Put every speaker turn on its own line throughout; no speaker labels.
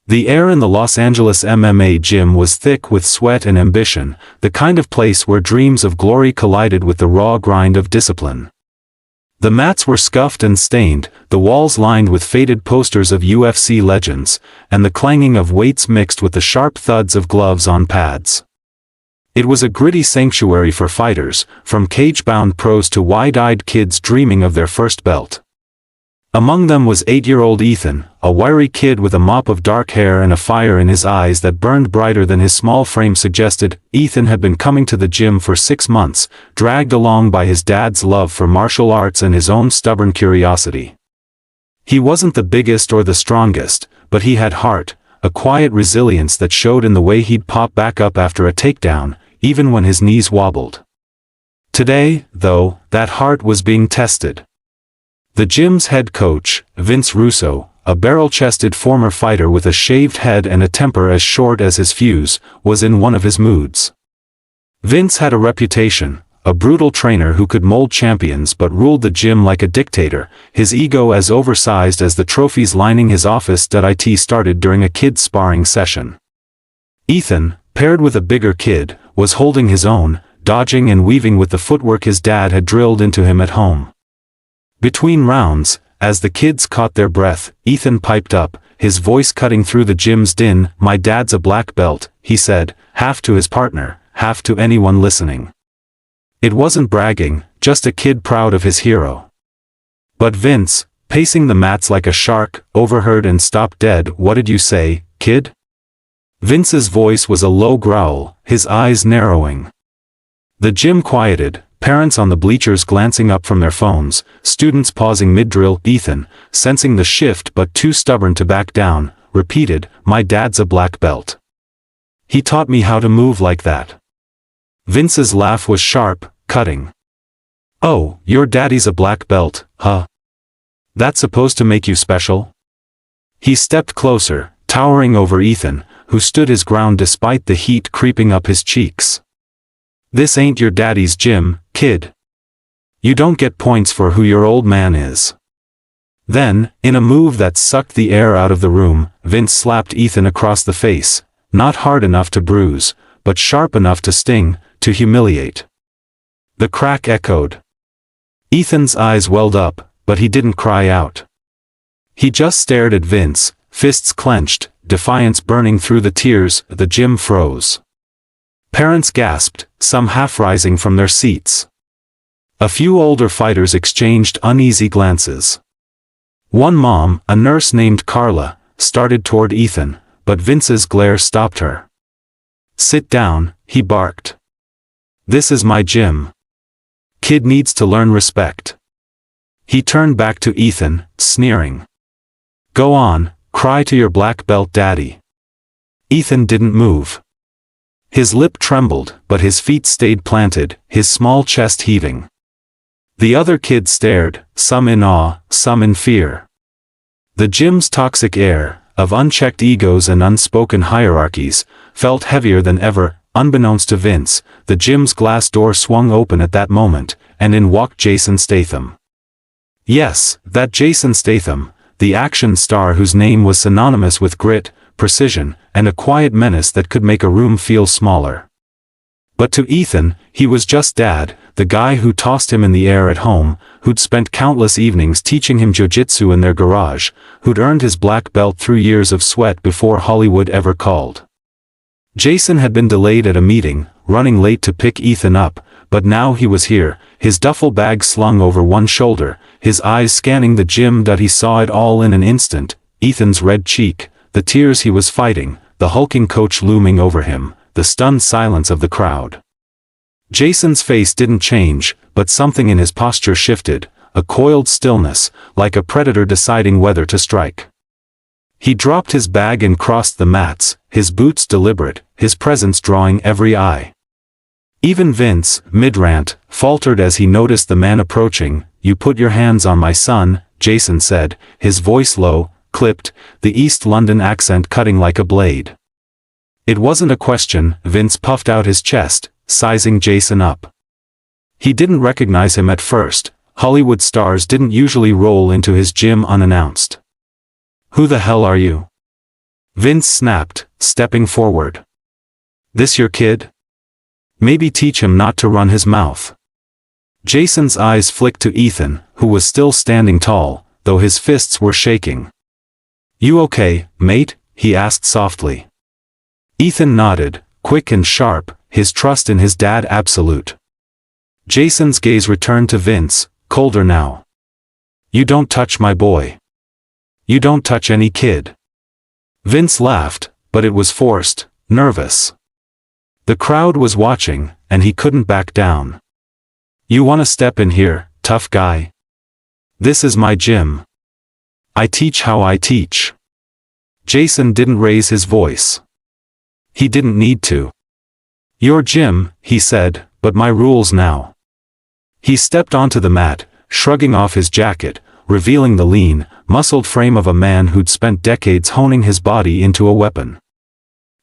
The air in the Los Angeles MMA gym was thick with sweat and ambition, the kind of place where dreams of glory collided with the raw grind of discipline. The mats were scuffed and stained, the walls lined with faded posters of UFC legends, and the clanging of weights mixed with the sharp thuds of gloves on pads. It was a gritty sanctuary for fighters, from cage-bound pros to wide-eyed kids dreaming of their first belt. Among them was 8-year-old Ethan, a wiry kid with a mop of dark hair and a fire in his eyes that burned brighter than his small frame suggested. Ethan had been coming to the gym for 6 months, dragged along by his dad's love for martial arts and his own stubborn curiosity. He wasn't the biggest or the strongest, but he had heart, a quiet resilience that showed in the way he'd pop back up after a takedown, even when his knees wobbled. Today, though, that heart was being tested. The gym's head coach, Vince Russo, a barrel-chested former fighter with a shaved head and a temper as short as his fuse, was in one of his moods. Vince had a reputation, a brutal trainer who could mold champions but ruled the gym like a dictator, his ego as oversized as the trophies lining his office. It started during a kid's sparring session. Ethan, paired with a bigger kid, was holding his own, dodging and weaving with the footwork his dad had drilled into him at home. Between rounds, as the kids caught their breath, Ethan piped up, his voice cutting through the gym's din. "My dad's a black belt," he said, half to his partner, half to anyone listening. It wasn't bragging, just a kid proud of his hero. But Vince, pacing the mats like a shark, overheard and stopped dead. "What did you say, kid?" Vince's voice was a low growl, his eyes narrowing. The gym quieted. Parents on the bleachers glancing up from their phones, students pausing mid-drill. Ethan, sensing the shift but too stubborn to back down, repeated, "My dad's a black belt. He taught me how to move like that." Vince's laugh was sharp, cutting. "Oh, your daddy's a black belt, huh? That's supposed to make you special?" He stepped closer, towering over Ethan, who stood his ground despite the heat creeping up his cheeks. "This ain't your daddy's gym, kid. You don't get points for who your old man is." Then, in a move that sucked the air out of the room, Vince slapped Ethan across the face, not hard enough to bruise, but sharp enough to sting, to humiliate. The crack echoed. Ethan's eyes welled up, but he didn't cry out. He just stared at Vince, fists clenched, defiance burning through the tears. The gym froze. Parents gasped, some half rising from their seats. A few older fighters exchanged uneasy glances. One mom, a nurse named Carla, started toward Ethan, but Vince's glare stopped her. "Sit down," he barked. "This is my gym. Kid needs to learn respect." He turned back to Ethan, sneering. "Go on, cry to your black belt daddy." Ethan didn't move. His lip trembled, but his feet stayed planted, his small chest heaving. The other kids stared, some in awe, some in fear. The gym's toxic air, of unchecked egos and unspoken hierarchies, felt heavier than ever. Unbeknownst to Vince, the gym's glass door swung open at that moment, and in walked Jason Statham. Yes, that Jason Statham, the action star whose name was synonymous with grit, precision, and a quiet menace that could make a room feel smaller. But to Ethan, he was just dad, the guy who tossed him in the air at home, who'd spent countless evenings teaching him jiu-jitsu in their garage, who'd earned his black belt through years of sweat before Hollywood ever called. Jason had been delayed at a meeting, running late to pick Ethan up, but now he was here, his duffel bag slung over one shoulder, his eyes scanning the gym. He saw it all in an instant, Ethan's red cheek, the tears he was fighting, the hulking coach looming over him, the stunned silence of the crowd. Jason's face didn't change, but something in his posture shifted, a coiled stillness, like a predator deciding whether to strike. He dropped his bag and crossed the mats, his boots deliberate, his presence drawing every eye. Even Vince, mid-rant, faltered as he noticed the man approaching. "You put your hands on my son," Jason said, his voice low, clipped, the East London accent cutting like a blade. It wasn't a question. Vince puffed out his chest, sizing Jason up. He didn't recognize him at first. Hollywood stars didn't usually roll into his gym unannounced. "Who the hell are you?" Vince snapped, stepping forward. This your kid? Maybe teach him not to run his mouth. Jason's eyes flicked to Ethan, who was still standing tall, though his fists were shaking. You okay, mate? He asked softly. Ethan nodded, quick and sharp, his trust in his dad absolute. Jason's gaze returned to Vince, colder now. You don't touch my boy. You don't touch any kid. Vince laughed, but it was forced, nervous. The crowd was watching, and he couldn't back down. You wanna step in here, tough guy? This is my gym. I teach how I teach. Jason didn't raise his voice. He didn't need to. Your gym, he said, but my rules now. He stepped onto the mat, shrugging off his jacket, revealing the lean, muscled frame of a man who'd spent decades honing his body into a weapon.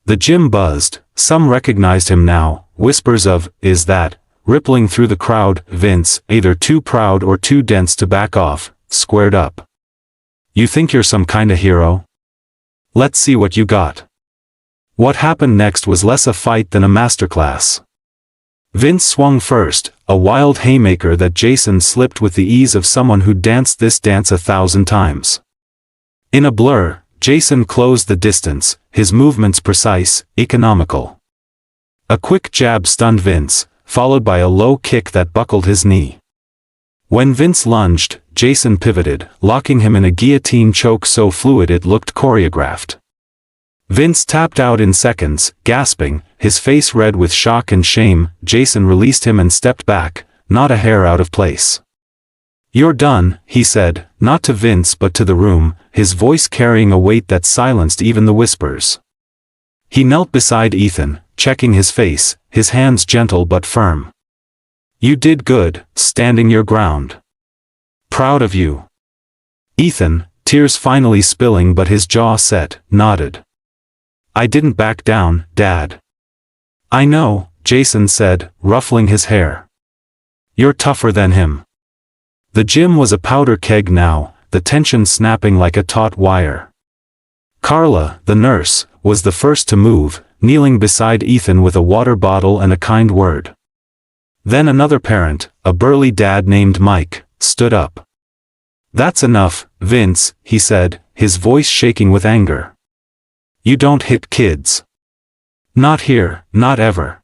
The gym buzzed, some recognized him now, whispers of, "Is that?" rippling through the crowd. Vince, either too proud or too dense to back off, squared up. You think you're some kinda hero? Let's see what you got. What happened next was less a fight than a masterclass. Vince swung first, a wild haymaker that Jason slipped with the ease of someone who'd danced this dance 1,000 times. In a blur, Jason closed the distance, his movements precise, economical. A quick jab stunned Vince, followed by a low kick that buckled his knee. When Vince lunged, Jason pivoted, locking him in a guillotine choke so fluid it looked choreographed. Vince tapped out in seconds, gasping, his face red with shock and shame. Jason released him and stepped back, not a hair out of place. You're done, he said, not to Vince but to the room, his voice carrying a weight that silenced even the whispers. He knelt beside Ethan, checking his face, his hands gentle but firm. You did good, standing your ground. Proud of you. Ethan, tears finally spilling but his jaw set, nodded. I didn't back down, Dad. I know, Jason said, ruffling his hair. You're tougher than him. The gym was a powder keg now, the tension snapping like a taut wire. Carla, the nurse, was the first to move, kneeling beside Ethan with a water bottle and a kind word. Then another parent, a burly dad named Mike, stood up. That's enough, Vince, he said, his voice shaking with anger. You don't hit kids. Not here, not ever.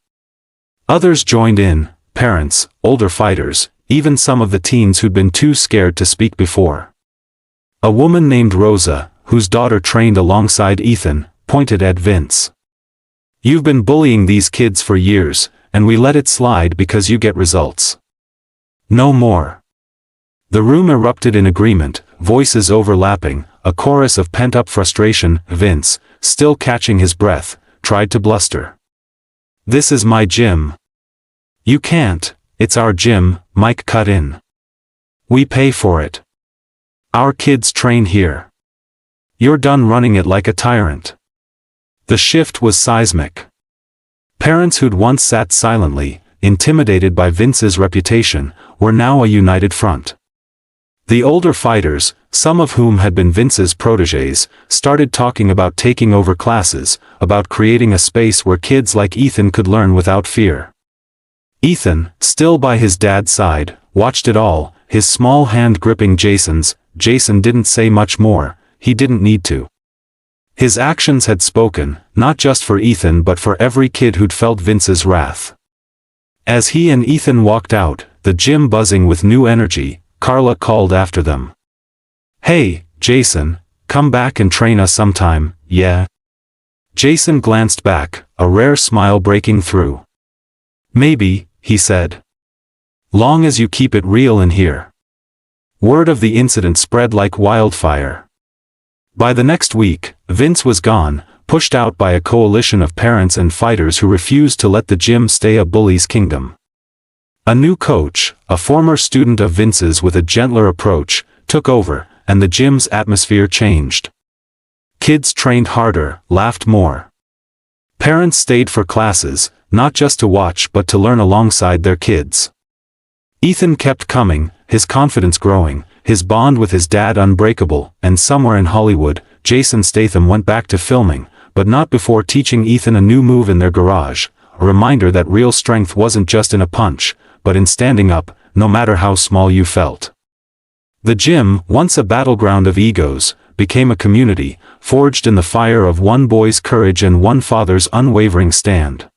Others joined in, parents, older fighters, even some of the teens who'd been too scared to speak before. A woman named Rosa, whose daughter trained alongside Ethan, pointed at Vince. You've been bullying these kids for years, and we let it slide because you get results. No more. The room erupted in agreement, voices overlapping, a chorus of pent-up frustration. Vince, still catching his breath, tried to bluster. This is my gym. You can't, it's our gym, Mike cut in. We pay for it. Our kids train here. You're done running it like a tyrant. The shift was seismic. Parents who'd once sat silently, intimidated by Vince's reputation, were now a united front. The older fighters, some of whom had been Vince's protégés, started talking about taking over classes, about creating a space where kids like Ethan could learn without fear. Ethan, still by his dad's side, watched it all, his small hand gripping Jason's. Jason didn't say much more, he didn't need to. His actions had spoken, not just for Ethan but for every kid who'd felt Vince's wrath. As he and Ethan walked out, the gym buzzing with new energy, Carla called after them. Hey, Jason, come back and train us sometime, yeah? Jason glanced back, a rare smile breaking through. Maybe, he said. Long as you keep it real in here. Word of the incident spread like wildfire. By the next week, Vince was gone, pushed out by a coalition of parents and fighters who refused to let the gym stay a bully's kingdom. A new coach, a former student of Vince's with a gentler approach, took over, and the gym's atmosphere changed. Kids trained harder, laughed more. Parents stayed for classes, not just to watch but to learn alongside their kids. Ethan kept coming, his confidence growing, his bond with his dad unbreakable, and somewhere in Hollywood, Jason Statham went back to filming, but not before teaching Ethan a new move in their garage, a reminder that real strength wasn't just in a punch, but in standing up, no matter how small you felt. The gym, once a battleground of egos, became a community, forged in the fire of one boy's courage and one father's unwavering stand.